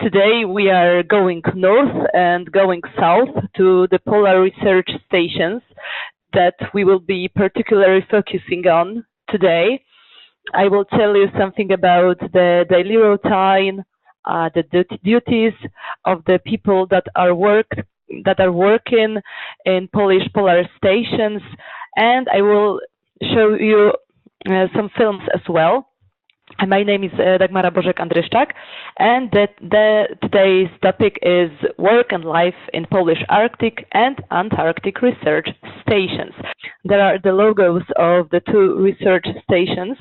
Today we are going north and going south to the polar research stations that we will be particularly focusing on today. I will tell you something about the daily routine, the duties of the people that are working in Polish polar stations, and I will show you some films as well. My name is Dagmara Bożek-Andryszczak, and today's topic is work and life in Polish Arctic and Antarctic research stations. There are the logos of the two research stations.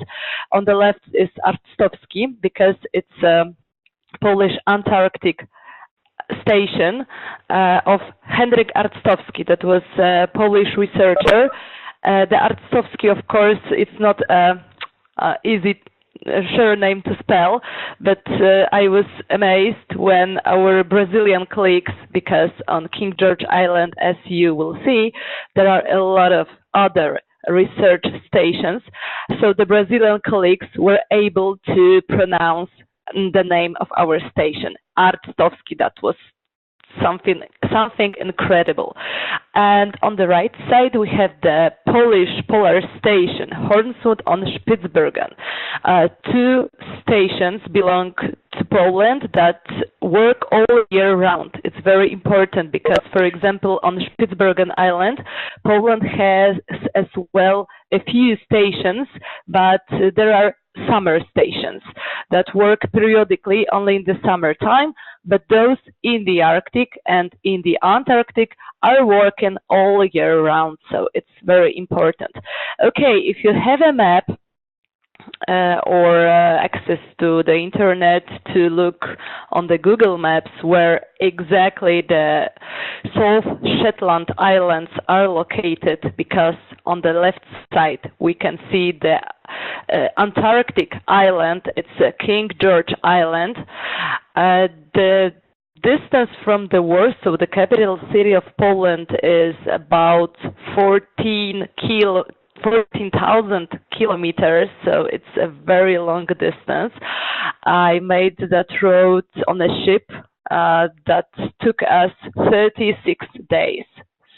On the left is Arctowski, because it's a Polish Antarctic station of Henryk Arctowski, that was a Polish researcher. The Arctowski, of course, it's not easy sure name to spell, but I was amazed when our Brazilian colleagues, because on King George Island, as you will see, there are a lot of other research stations, so the Brazilian colleagues were able to pronounce the name of our station, Arctowski. That was something incredible. And on the right side we have the Polish Polar Station Hornsund on Spitsbergen. Two stations belong to Poland that work all year round. It's very important because, for example, on Spitsbergen Island, Poland has as well a few stations, but there are summer stations that work periodically only in the summertime, but those in the Arctic and in the Antarctic are working all year round, so it's very important. Okay, if you have a map or access to the internet to look on the Google Maps where exactly the South Shetland Islands are located, because on the left side we can see the Antarctic island, it's King George Island. The distance from the Warsaw, the capital city of Poland, is about 14,000 kilometers, so it's a very long distance. I made that road on a ship that took us 36 days.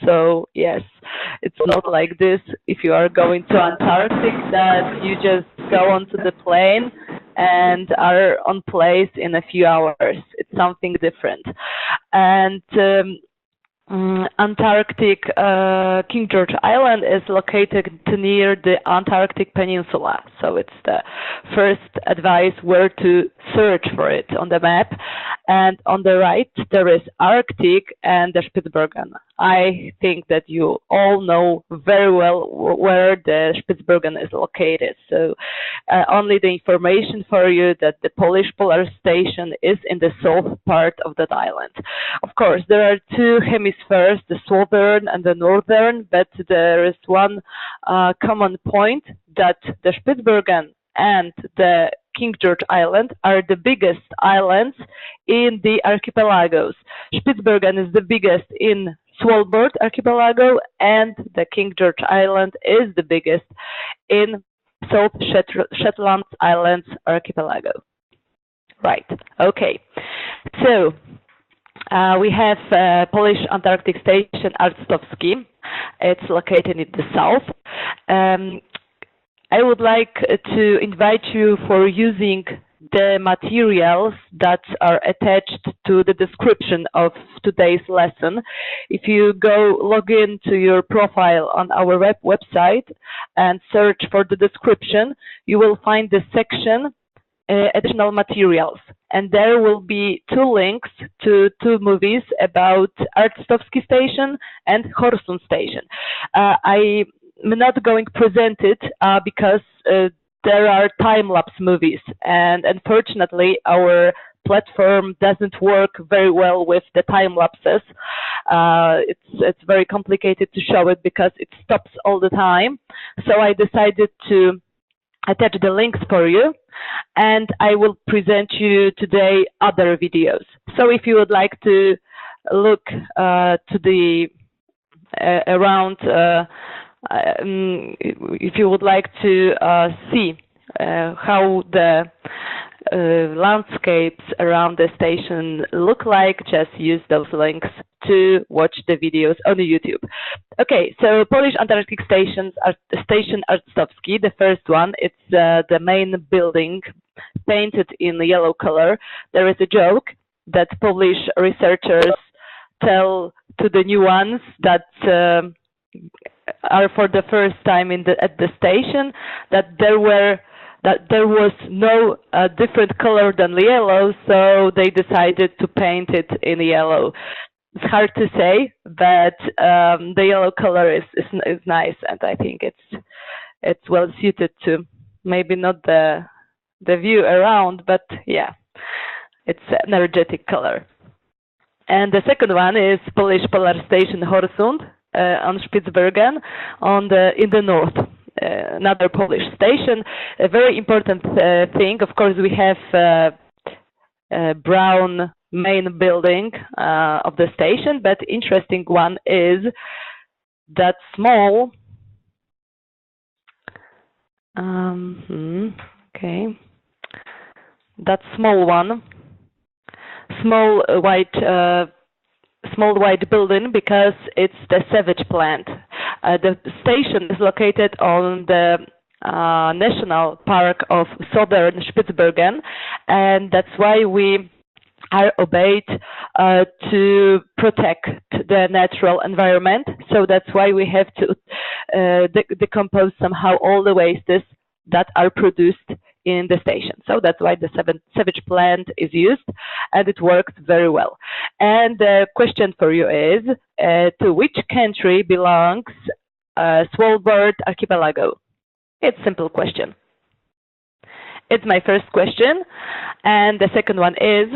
So yes, it's not like this if you are going to Antarctic that you just go onto the plane and are on place in a few hours. It's something different. And Antarctic King George Island is located near the Antarctic Peninsula, so it's the first advice where to search for it on the map. And on the right there is Arctic and the Spitsbergen. I think that you all know very well where the Spitsbergen is located, so only the information for you that the Polish Polar Station is in the south part of that island. Of course, there are two hemispheres, the southern and the northern, but there is one common point, that the Spitsbergen and the King George Island are the biggest islands in the archipelagos. Spitsbergen is the biggest in Svalbard archipelago, and the King George Island is the biggest in South Shetland Islands archipelago. Right, okay. So we have Polish Antarctic Station Arctowski. It's located in the south. I would like to invite you for using the materials that are attached to the description of today's lesson. If you log in to your profile on our website and search for the description, you will find the section additional materials, and there will be two links to two movies about Arctowski Station and Hornsund Station. I'm not going to present it because there are time-lapse movies, and unfortunately our platform doesn't work very well with the time lapses. It's very complicated to show it because it stops all the time. So I decided to attach the links for you, and I will present you today other videos. So if you would like to look to the around, if you would like to see how the landscapes around the station look like, just use those links to watch the videos on YouTube. Okay, so Polish Antarctic Station Arctowski, the first one, it's the main building painted in yellow color. There is a joke that Polish researchers tell to the new ones that are for the first time at the station, that there was no different color than yellow, so they decided to paint it in yellow. It's hard to say, but the yellow color is nice, and I think it's well suited to maybe not the view around, but yeah, it's an energetic color. And the second one is Polish Polar Station Hornsund on Spitsbergen in the north. Another Polish station. A very important thing, of course, we have a brown main building of the station, but interesting one is that small that small one, small white building, because it's the sewage plant. The station is located on the national park of southern Spitsbergen, and that's why we are obeyed to protect the natural environment. So that's why we have to decompose somehow all the wastes that are produced in the station. So that's why the sewage plant is used, and it works very well. And the question for you is, to which country belongs Svalbard archipelago? It's a simple question. It's my first question. And the second one is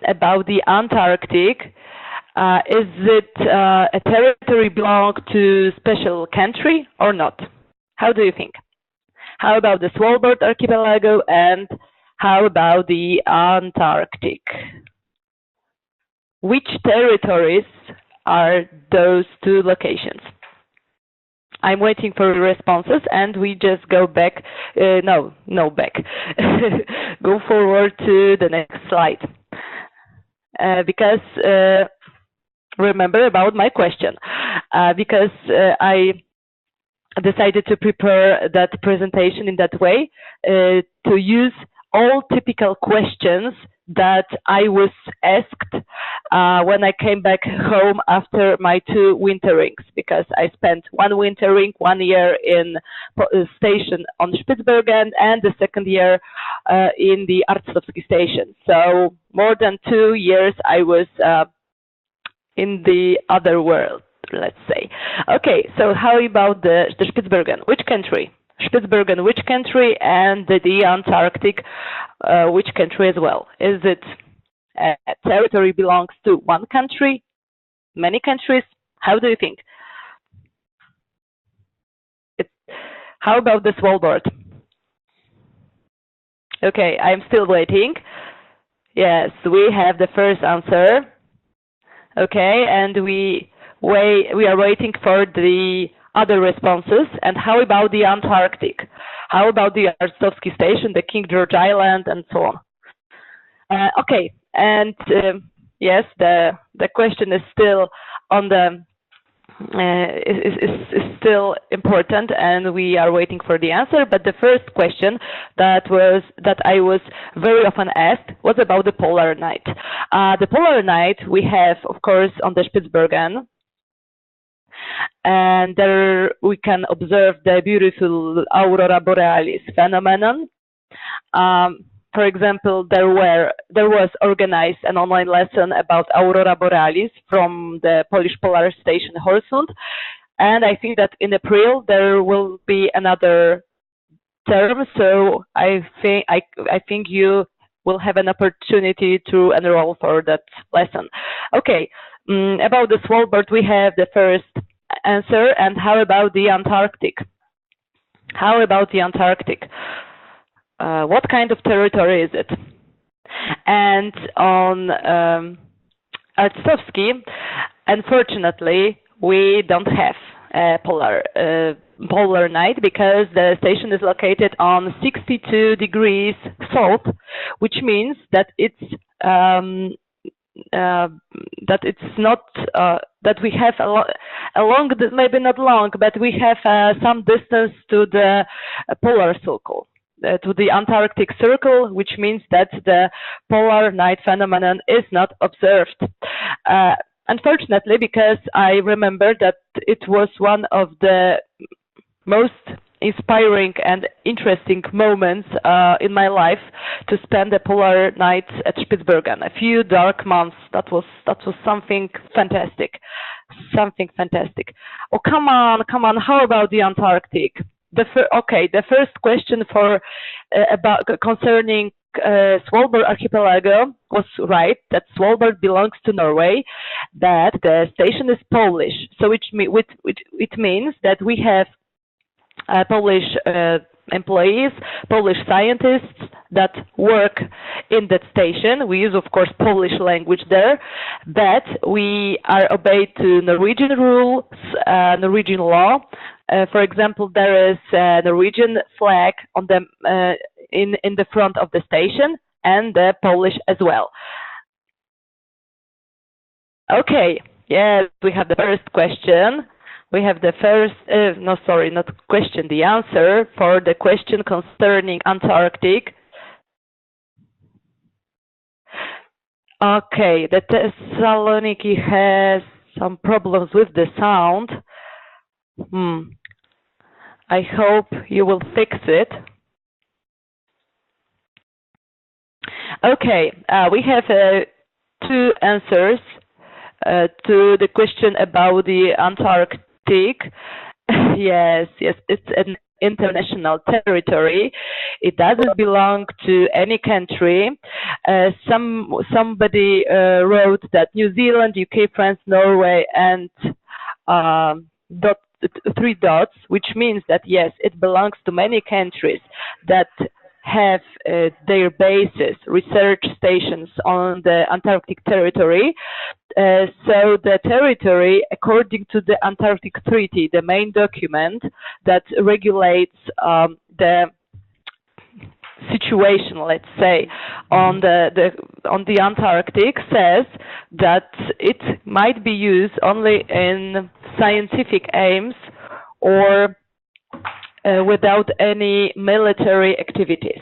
about the Antarctic. Is it a territory belong to special country or not? How do you think? How about the Svalbard archipelago, and how about the Antarctic? Which territories are those two locations? I'm waiting for responses, and we just go back, back. Go forward to the next slide. Because remember about my question, because I decided to prepare that presentation in that way, to use all typical questions that I was asked when I came back home after my 2 winterings, because I spent 1 wintering, 1 year in station on Spitsbergen, and the second year in the Arctowski station. So more than 2 years I was in the other world, let's say. Okay, so how about the Spitsbergen? Which country? Spitsbergen, which country? And the Antarctic, which country as well? Is it a territory belongs to one country, many countries? How do you think? How about the Svalbard? Okay, I'm still waiting. Yes, we have the first answer. Okay, and we are waiting for the other responses. And how about the Antarctic? How about the Arctowski station, the King George Island, and so on? Okay, and yes, the question is still on the is still important, and we are waiting for the answer. But the first question that I was very often asked was about the polar night. The polar night we have, of course, on the Spitsbergen, and there we can observe the beautiful aurora borealis phenomenon. For example, there was organized an online lesson about aurora borealis from the Polish Polar Station Hornsund, and I think that in April there will be another term. So I think you will have an opportunity to enroll for that lesson. Okay, about the Svalbard we have the first answer. And how about the Antarctic? How about the Antarctic? What kind of territory is it? And on Arctowski, unfortunately, we don't have polar night, because the station is located on 62 degrees south, which means that it's not that we have maybe not long, but we have some distance to the polar circle, to the Antarctic Circle, which means that the polar night phenomenon is not observed. Unfortunately, because I remember that it was one of the most inspiring and interesting moments in my life to spend the polar nights at Spitsbergen. A few dark months. That was something fantastic, something fantastic. Oh, come on! How about the Antarctic? The first question about concerning Svalbard archipelago was right, that Svalbard belongs to Norway, that the station is Polish, so it means that we have Polish employees, Polish scientists that work in that station. We use, of course, Polish language there, but we are obeyed to Norwegian rules, Norwegian law. For example, there is a Norwegian flag on the in the front of the station, and the Polish as well. Okay, yes, we have the first question. We have the first, the answer for the question concerning Antarctic. Okay, the Thessaloniki has some problems with the sound. I hope you will fix it. Okay, we have two answers to the question about the Antarctic. Yes, it's an international territory. It doesn't belong to any country. Somebody wrote that New Zealand, UK, France, Norway, and three dots, which means that yes, it belongs to many countries that have their bases, research stations on the Antarctic territory. So the territory, according to the Antarctic Treaty, the main document that regulates the situation, let's say, on the Antarctic, says that it might be used only in scientific aims or without any military activities.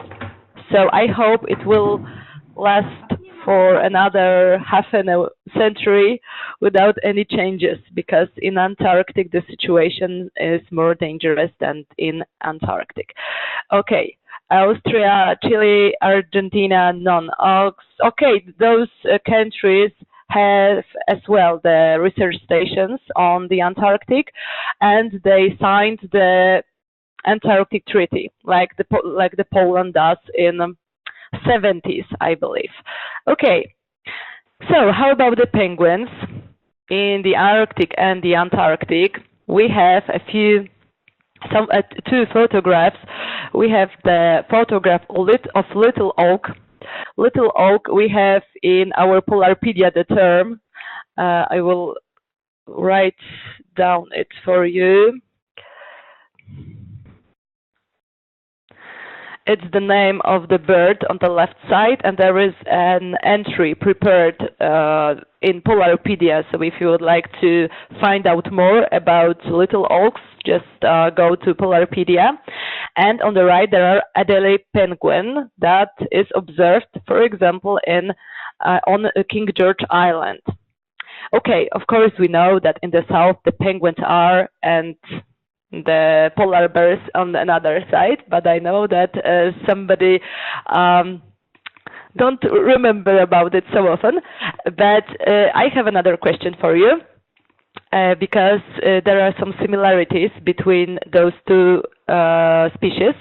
So I hope it will last for another half a century without any changes, because in Antarctic the situation is more dangerous than in Antarctic. Okay, Austria, Chile, Argentina, none. Okay, those countries have as well the research stations on the Antarctic, and they signed the Antarctic Treaty, like the Poland does in 70s, I believe. Okay, so how about the penguins in the Arctic and the Antarctic? We have two photographs. We have the photograph of little oak. Little oak we have in our Polarpedia the term. I will write down it for you. It's the name of the bird on the left side, and there is an entry prepared in Polarpedia. So if you would like to find out more about little oaks, just go to Polarpedia. And on the right, there are Adelie penguin that is observed, for example, on King George Island. Okay, of course, we know that in the south the penguins are, and the polar bears on another side, but I know that somebody don't remember about it so often. But I have another question for you, because there are some similarities between those two species.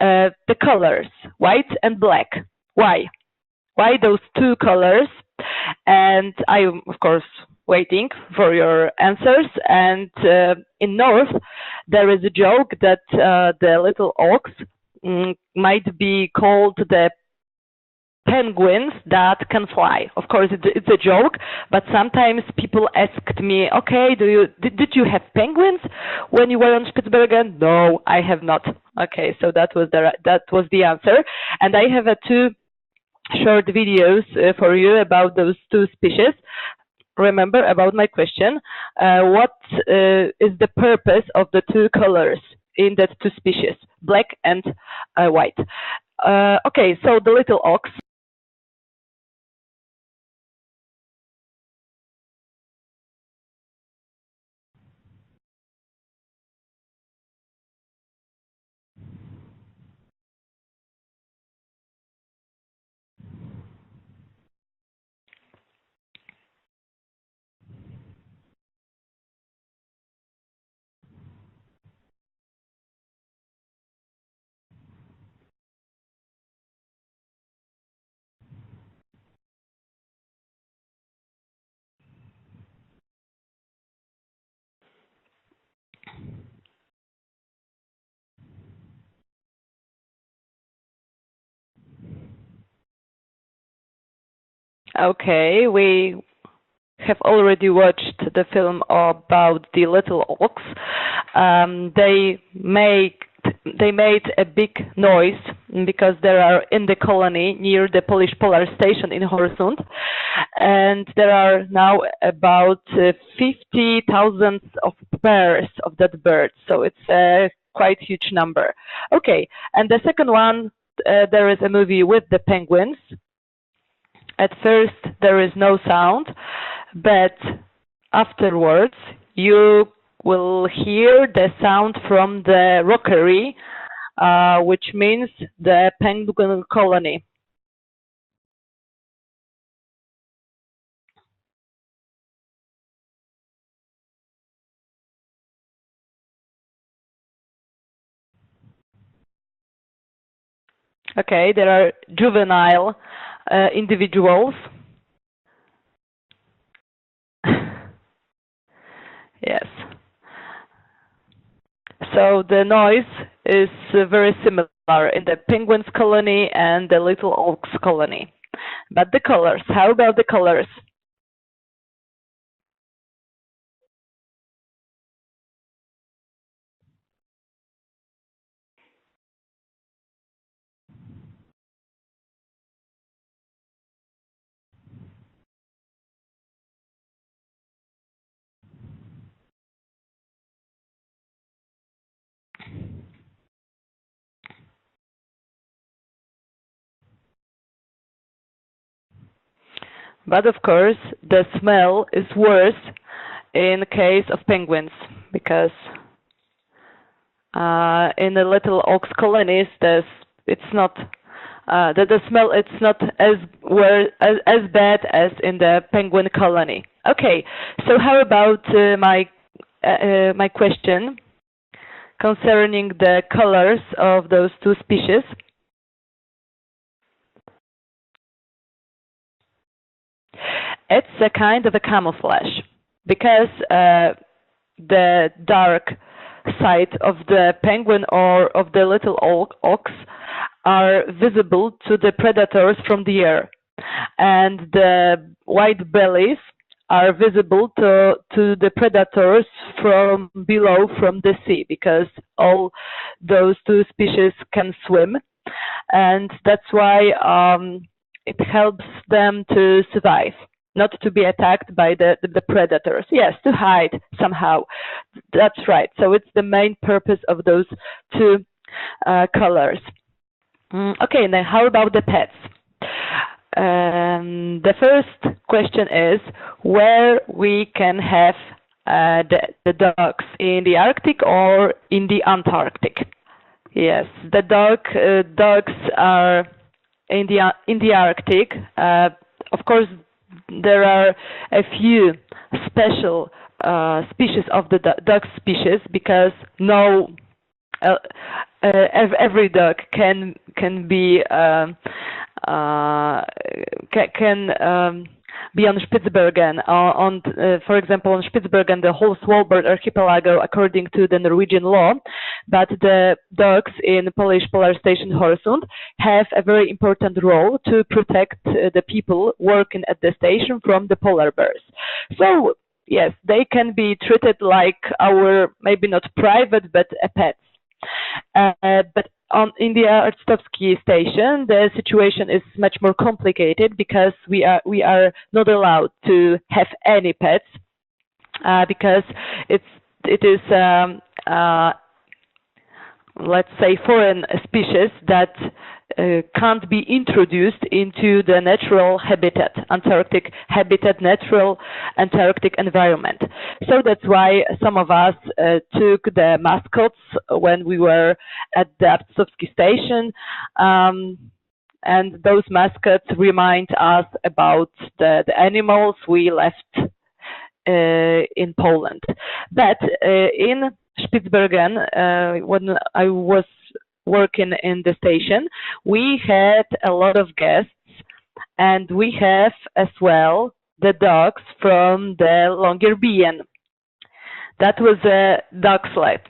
The colors, white and black. Why? Why those two colors? And I am, of course, waiting for your answers. And in North, there is a joke that the little oaks might be called the penguins that can fly. Of course, it's a joke, but sometimes people asked me, okay, did you have penguins when you were on Spitsbergen? No, I have not. Okay, so that was the answer. And I have two short videos for you about those two species. Remember about my question, what is the purpose of the two colors in that two species, black and white? Okay, so the little ox. Okay, we have already watched the film about the little ox. They made a big noise because they are in the colony near the Polish Polar Station in Hornsund, and there are now about 50,000 of pairs of that bird. So it's a quite huge number. Okay, and the second one, there is a movie with the penguins. At first, there is no sound, but afterwards, you will hear the sound from the rookery, which means the penguin colony. Okay, there are juvenile individuals. Yes. So the noise is very similar in the penguins colony and the little ox colony. But the colors, how about the colors? But of course, the smell is worse in case of penguins, because in the little ox colonies, it's not the smell. It's not as bad as in the penguin colony. Okay, so how about my question concerning the colors of those two species? It's a kind of a camouflage, because the dark side of the penguin or of the little ox are visible to the predators from the air, and the white bellies are visible to the predators from below, from the sea, because all those two species can swim, and that's why it helps them to survive, not to be attacked by the predators. Yes, to hide somehow. That's right. So it's the main purpose of those two colors. Okay, now how about the pets? The first question is where we can have the dogs, in the Arctic or in the Antarctic? Yes, the dogs are in the Arctic. Of course, there are a few special species of the dog species, because no every dog can be beyond Spitsbergen. For example, on Spitsbergen, the whole Svalbard archipelago, according to the Norwegian law, but the dogs in Polish Polar Station Hornsund have a very important role to protect the people working at the station from the polar bears. So yes, they can be treated like our, maybe not private, but a pets. But in the Arctowski station, the situation is much more complicated because we are not allowed to have any pets because it is let's say foreign species that can't be introduced into the natural habitat, Antarctic habitat, natural Antarctic environment. So that's why some of us took the mascots when we were at the Arctowski station, and those mascots remind us about the animals we left in Poland. But in Spitsbergen, when I was working in the station, we had a lot of guests, and we have as well the dogs from the Longyearbyen. That was a dog sled.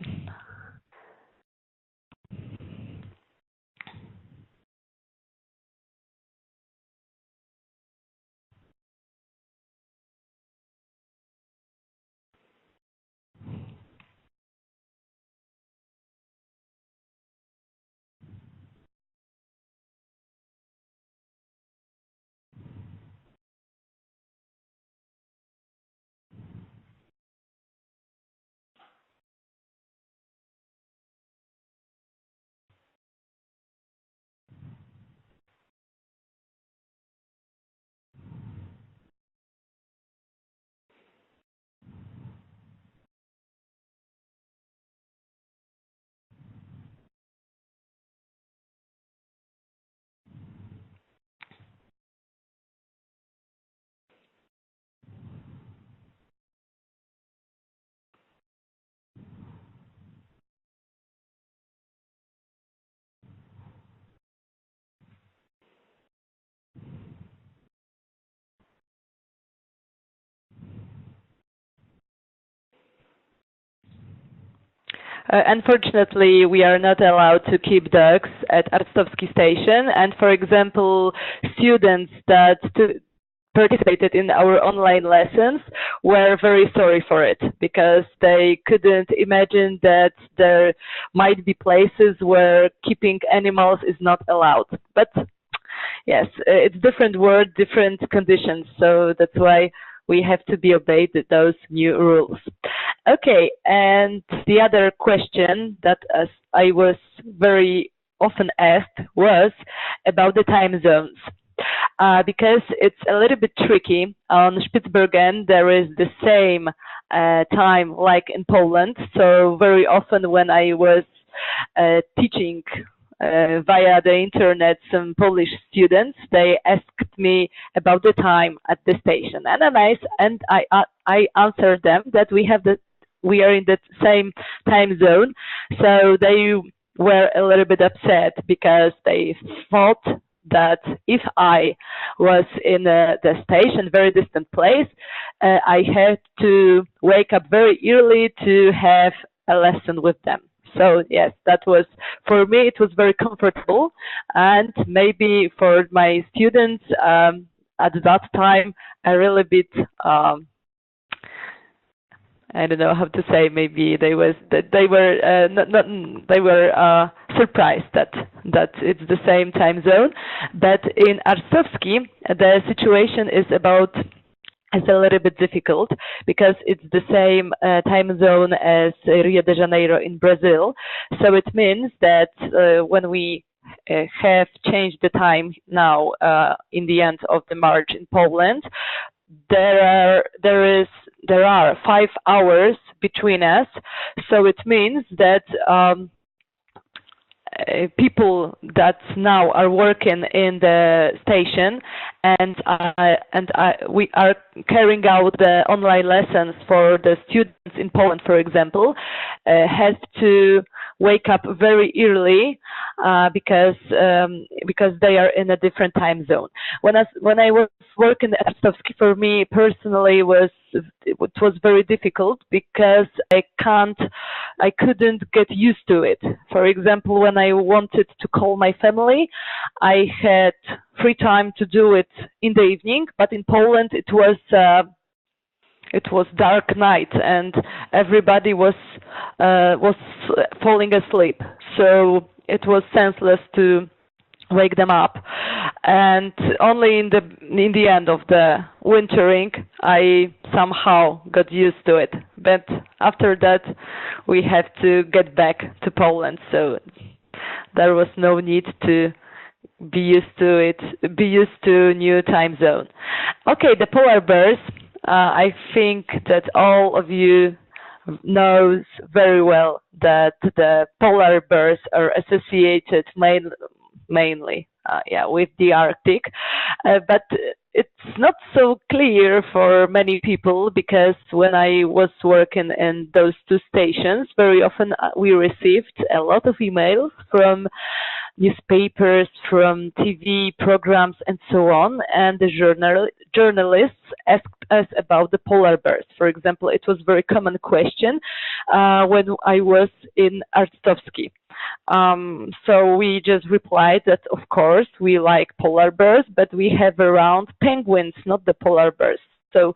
Unfortunately, we are not allowed to keep dogs at Arctowski station, and for example, students that participated in our online lessons were very sorry for it because they couldn't imagine that there might be places where keeping animals is not allowed. But yes, it's different world, different conditions, so that's why we have to be obeyed those new rules. Okay, and the other question that I was very often asked was about the time zones. Because it's a little bit tricky. On Spitsbergen, there is the same time like in Poland. So very often when I was teaching via the internet some Polish students, they asked me about the time at the station, and I answered them that we are in the same time zone. So they were a little bit upset because they thought that if I was in the station, very distant place, I had to wake up very early to have a lesson with them. So yes, that was, for me, it was very comfortable, and maybe for my students at that time, a little bit, I don't know how to say, maybe they were surprised that it's the same time zone. But in Arctowski, the situation is a little bit difficult because it's the same time zone as Rio de Janeiro in Brazil. So it means that when we have changed the time now in the end of the March in Poland, there are 5 hours between us. So it means that people that now are working in the station and we are carrying out the online lessons for the students in Poland, for example, has to wake up very early because they are in a different time zone. When I was working at Arctowski, for me personally, it was very difficult because I couldn't get used to it. For example, when I wanted to call my family, I had free time to do it in the evening, but in Poland it was dark night and everybody was falling asleep, so it was senseless to wake them up. And only in the end of the wintering I somehow got used to it, but after that we have to get back to Poland, so there was no need to be used to new time zone. Okay, the polar bears. I think that all of you knows very well that the polar bears are associated mainly with the Arctic, but it's not so clear for many people, because when I was working in those two stations, very often we received a lot of emails from newspapers, from TV programs, and so on, and the journalists asked us about the polar bears. For example, it was a very common question when I was in Arctowski. So we just replied that, of course, we like polar bears, but we have around penguins, not the polar bears. So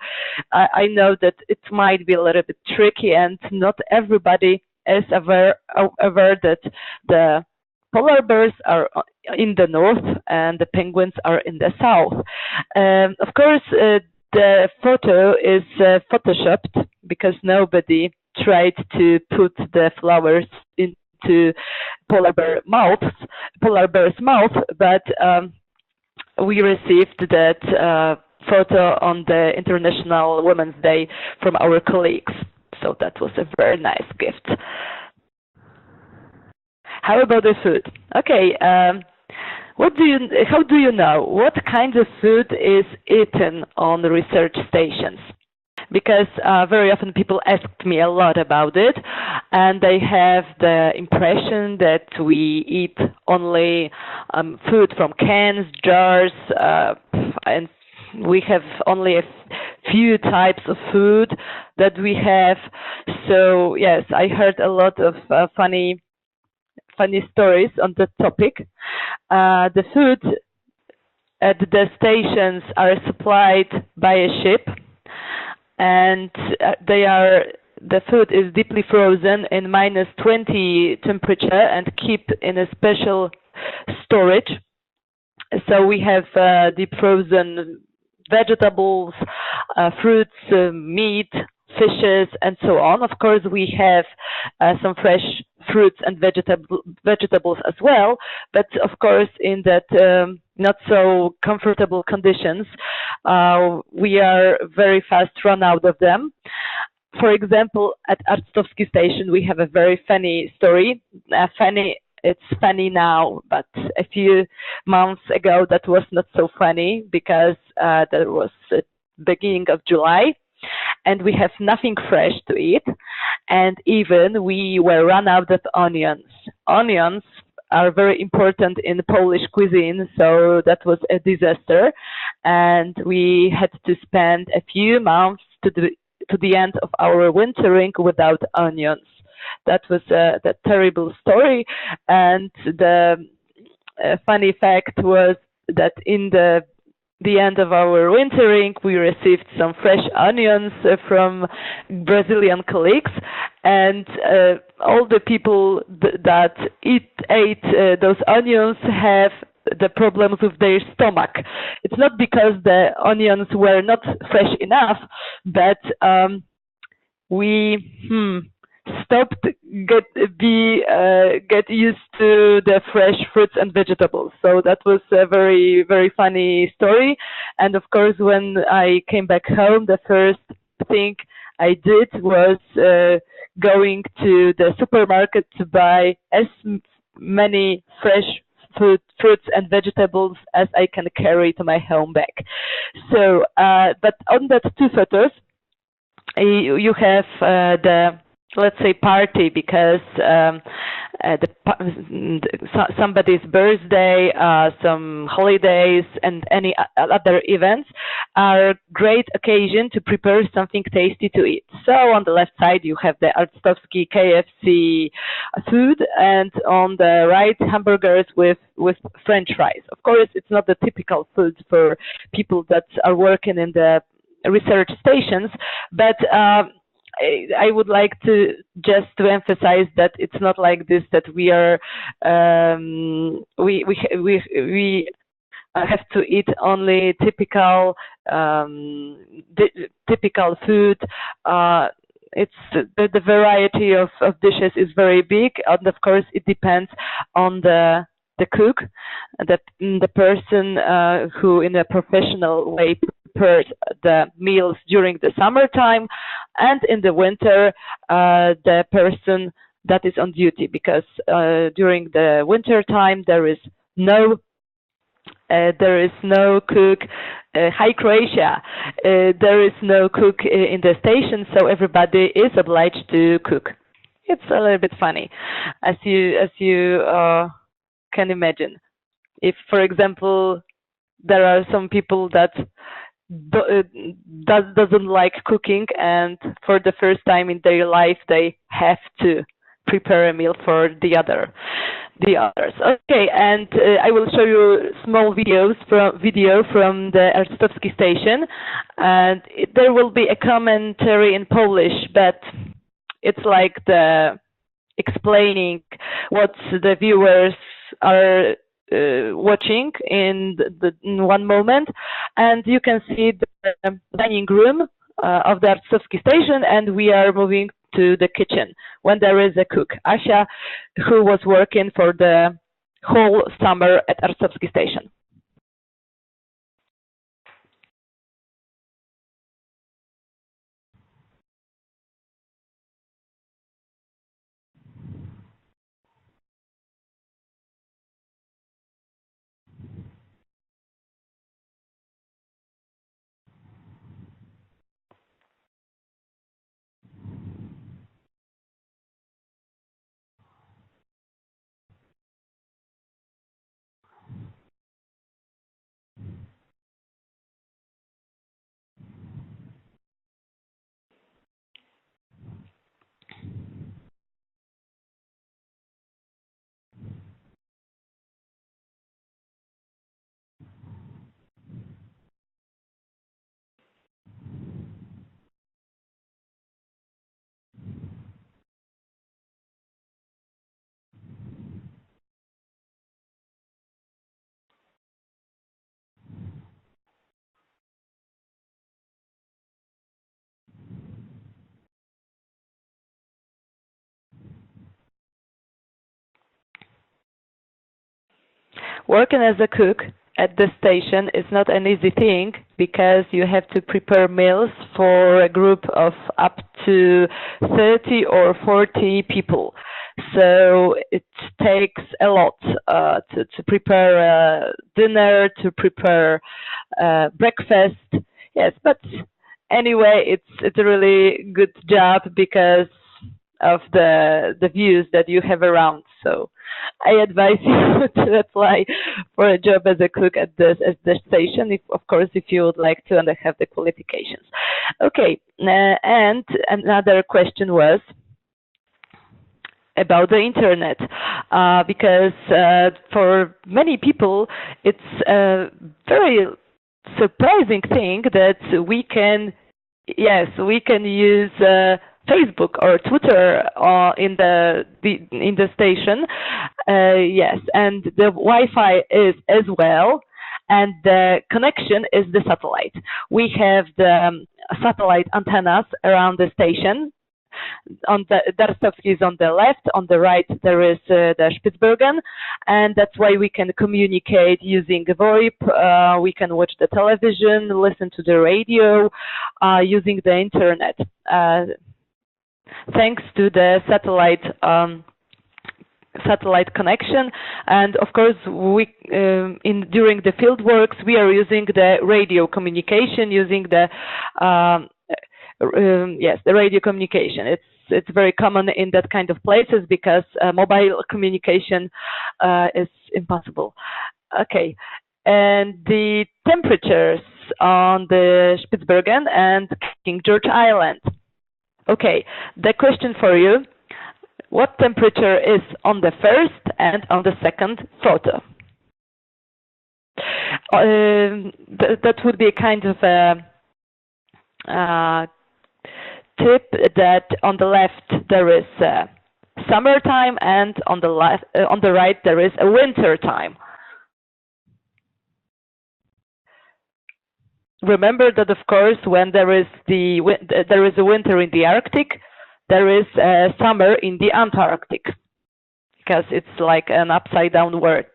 I know that it might be a little bit tricky, and not everybody is aware that the polar bears are in the north and the penguins are in the south. Of course, the photo is photoshopped because nobody tried to put the flowers into polar bear's mouth, but we received that photo on the International Women's Day from our colleagues. So that was a very nice gift. How about the food? Okay, how do you know what kind of food is eaten on the research stations? Because very often people asked me a lot about it, and they have the impression that we eat only food from cans, jars, and we have only a few types of food that we have. So yes, I heard a lot of funny stories on that topic. The food at the stations are supplied by a ship, and the food is deeply frozen in -20 temperature and kept in a special storage. So we have deep frozen vegetables, fruits, meat, fishes, and so on. Of course, we have some fresh fruits and vegetables as well, but of course in that not so comfortable conditions, we are very fast run out of them. For example, at Arctowski station we have a very funny story. It's funny now, but a few months ago that was not so funny, because there was the beginning of July and we have nothing fresh to eat, and even we were run out of onions. Onions are very important in Polish cuisine, so that was a disaster, and we had to spend a few months to the end of our wintering without onions. That was a terrible story, and the funny fact was that in the end of our wintering, we received some fresh onions from Brazilian colleagues, and all the people that ate those onions have the problems with their stomach. It's not because the onions were not fresh enough, but we stopped get used to the fresh fruits and vegetables. So that was a very, very funny story. And of course, when I came back home, the first thing I did was going to the supermarket to buy as many fresh fruits and vegetables as I can carry to my home bag. So, but on that two photos, you have let's say party, because somebody's birthday, some holidays, and any other events are great occasion to prepare something tasty to eat. So on the left side you have the Arctowski KFC food, and on the right hamburgers with French fries. Of course, it's not the typical food for people that are working in the research stations, but I would like to emphasize that it's not like this, that we are we have to eat only typical typical food. It's the variety of dishes is very big, and of course it depends on the cook, the person who in a professional way prepares the meals during the summertime, and in the winter the person that is on duty, because during the winter time there is no cook. Hi Croatia, there is no cook in the station, so everybody is obliged to cook. It's a little bit funny, as you can imagine. If, for example, there are some people that doesn't like cooking, and for the first time in their life they have to prepare a meal for the others. Okay, and I will show you small video from the Arctowski station, and there will be a commentary in Polish, but it's like the explaining what the viewers are watching in one moment, and you can see the dining room of the Arctowski station, and we are moving to the kitchen when there is a cook, Asia, who was working for the whole summer at Arctowski station. Working as a cook at the station is not an easy thing, because you have to prepare meals for a group of up to 30 or 40 people. So it takes a lot to prepare dinner, to prepare breakfast. Yes, but anyway, it's a really good job because of the views that you have around. So I advise you to apply for a job as a cook at the station, of course, if you would like to and have the qualifications. Okay, and another question was about the internet, because for many people it's a very surprising thing that we can use Facebook or Twitter in the station. Yes, and the Wi-Fi is as well, and the connection is the satellite. We have the satellite antennas around the station. On the Arctowski is on the left, on the right there is the Spitsbergen, and that's why we can communicate using VoIP. We can watch the television, listen to the radio, using the internet. Thanks to the satellite connection, and of course we during the field works we are using the radio communication, using the the radio communication. It's it's very common in that kind of places because mobile communication is impossible. Okay, and the temperatures on the Spitsbergen and King George Island. Okay, the question for you: what temperature is on the first and on the second photo? That would be a kind of a tip that on the left there is summertime and on the right there is a winter time. Remember that, of course, when there is a winter in the Arctic, there is a summer in the Antarctic, because it's like an upside down word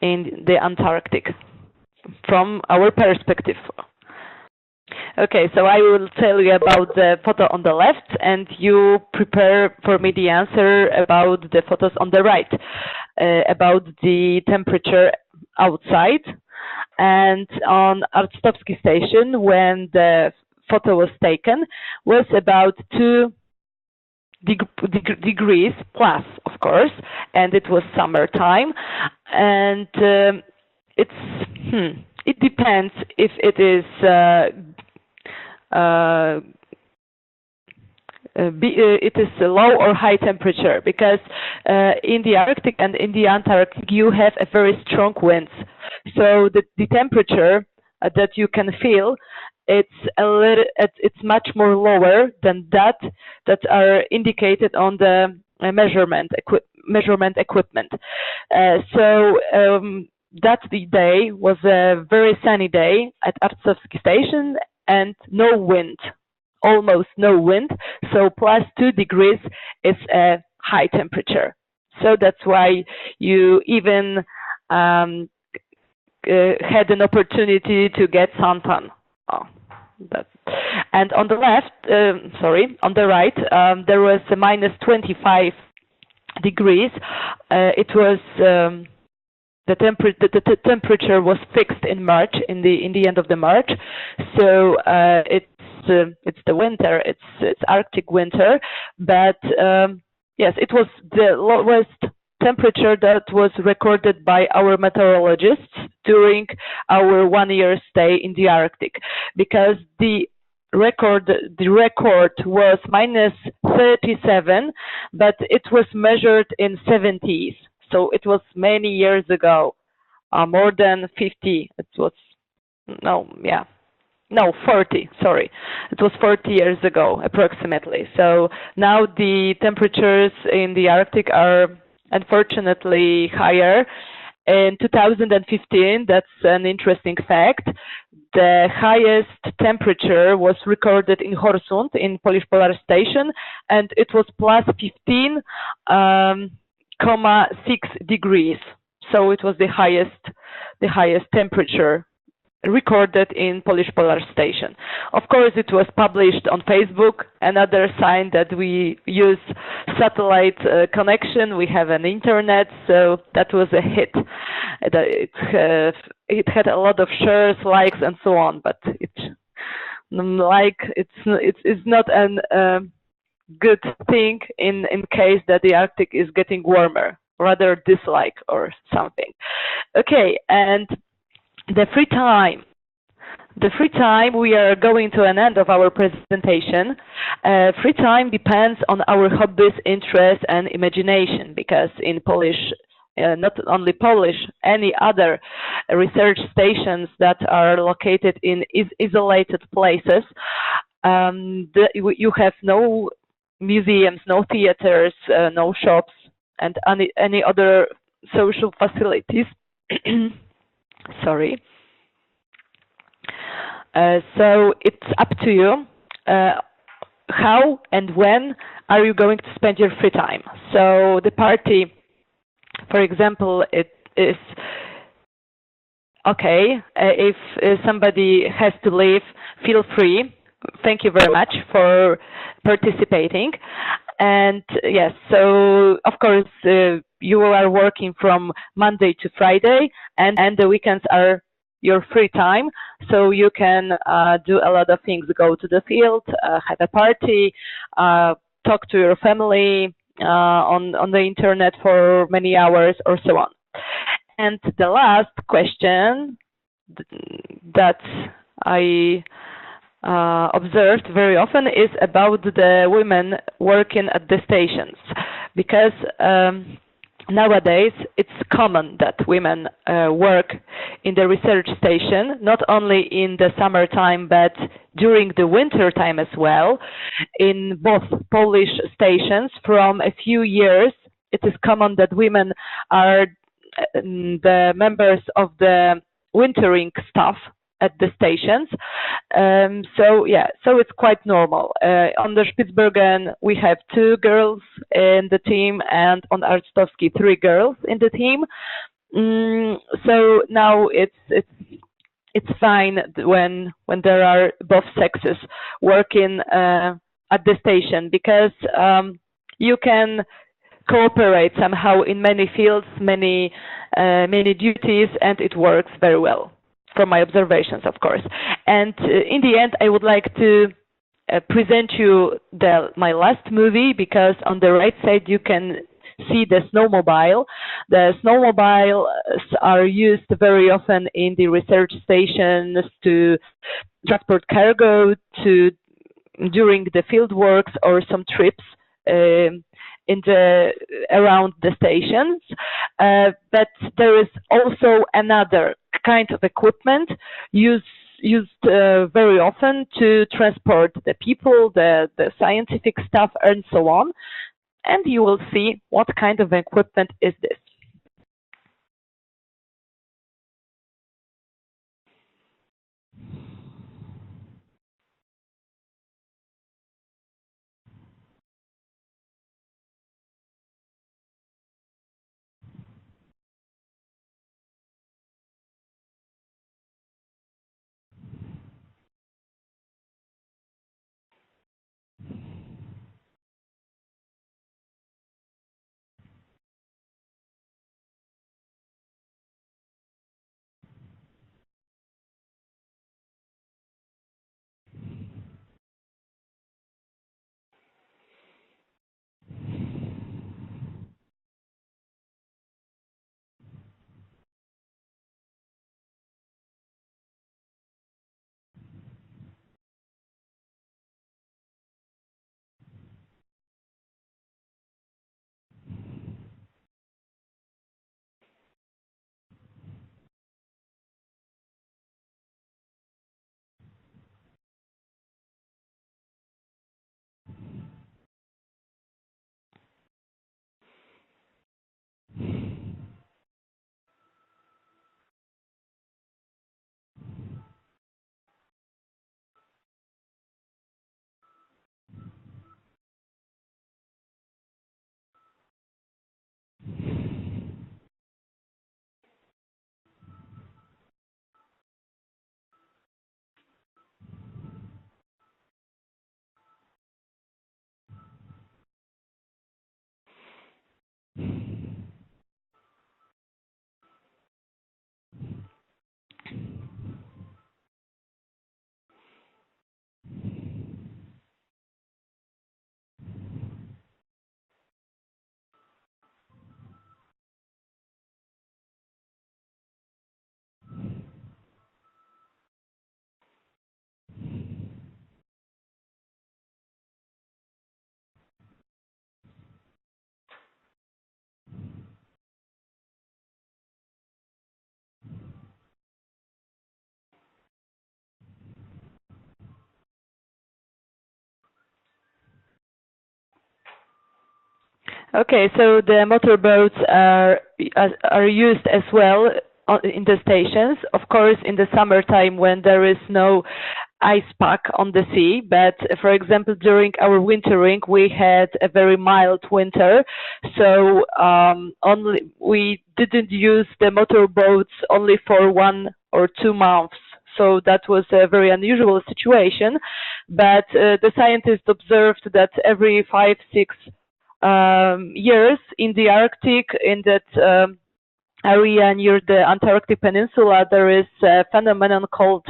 in the Antarctic from our perspective. Okay, so I will tell you about the photo on the left, and you prepare for me the answer about the photos on the right, about the temperature outside. And on Arctowski Station, when the photo was taken, was about 2 degrees plus, of course, and it was summertime. And it depends if it is it is a low or high temperature, because in the Arctic and in the Antarctic you have a very strong winds. So the temperature that you can feel, it's much more lower than that are indicated on the measurement equipment. So that day was a very sunny day at Arctowski Station and no wind, almost no wind. So plus 2 degrees is a high temperature. So that's why you even had an opportunity to get suntan. And on the left, on the right, there was a minus 25 degrees. It was the temperature was fixed in March, in the end of the March. So it's the winter. It's Arctic winter, but yes, it was the lowest temperature that was recorded by our meteorologists during our 1-year stay in the Arctic, because the record was minus 37, but it was measured in 70s. So it was many years ago, more than 50. It was 40, sorry. It was 40 years ago, approximately. So now the temperatures in the Arctic are unfortunately higher. In 2015, that's an interesting fact, the highest temperature was recorded in Hornsund, in Polish Polar Station, and it was plus 15.6 degrees. So it was the highest temperature recorded in Polish Polar Station. Of course, it was published on Facebook, another sign that we use satellite connection. We have an internet, so that was a hit. It had a lot of shares, likes, and so on. But it's not a good thing in case that the Arctic is getting warmer, rather dislike or something. Okay, and the free time, we are going to an end of our presentation. Free time depends on our hobbies, interests, and imagination, because in Polish, not only Polish, any other research stations that are located in isolated places, you have no museums, no theaters, no shops, and any other social facilities. Sorry. So it's up to you. How and when are you going to spend your free time? So the party, for example, it is okay. If somebody has to leave, feel free. Thank you very much for participating. And yes, so of course you are working from Monday to Friday, and the weekends are your free time, so you can do a lot of things, go to the field, have a party, talk to your family on the internet for many hours or so on. And the last question that I observed very often is about the women working at the stations, because nowadays it's common that women work in the research station, not only in the summertime but during the winter time as well. In both Polish stations, from a few years, it is common that women are the members of the wintering staff at the stations. So it's quite normal. On the Spitsbergen, we have 2 girls in the team, and on Arctowski, 3 girls in the team. So now it's fine when there are both sexes working at the station, because you can cooperate somehow in many fields, many duties, and it works very well, from my observations, of course. And in the end, I would like to present you my last movie, because on the right side you can see the snowmobile. The snowmobiles are used very often in the research stations to transport cargo, during the field works or some trips around the stations. But there is also another kind of equipment used very often to transport the people, the scientific staff, and so on. And you will see what kind of equipment is this. Okay, so the motorboats are used as well in the stations. Of course, in the summertime when there is no ice pack on the sea, but for example, during our wintering, we had a very mild winter, so we didn't use the motorboats only for 1 or 2 months. So that was a very unusual situation, but the scientists observed that every 5-6 years in the Arctic, in that area near the Antarctic Peninsula, there is a phenomenon called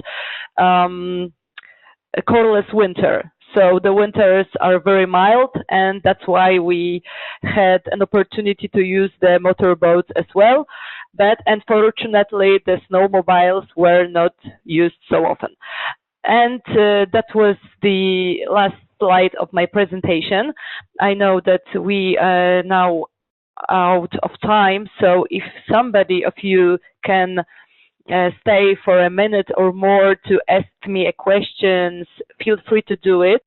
a colorless winter. so the winters are very mild, and that's why we had an opportunity to use the motorboats as well. But unfortunately, the snowmobiles were not used so often. And that was the last slide of my presentation. I know that we are now out of time, so if somebody of you can stay for a minute or more to ask me a questions, feel free to do it.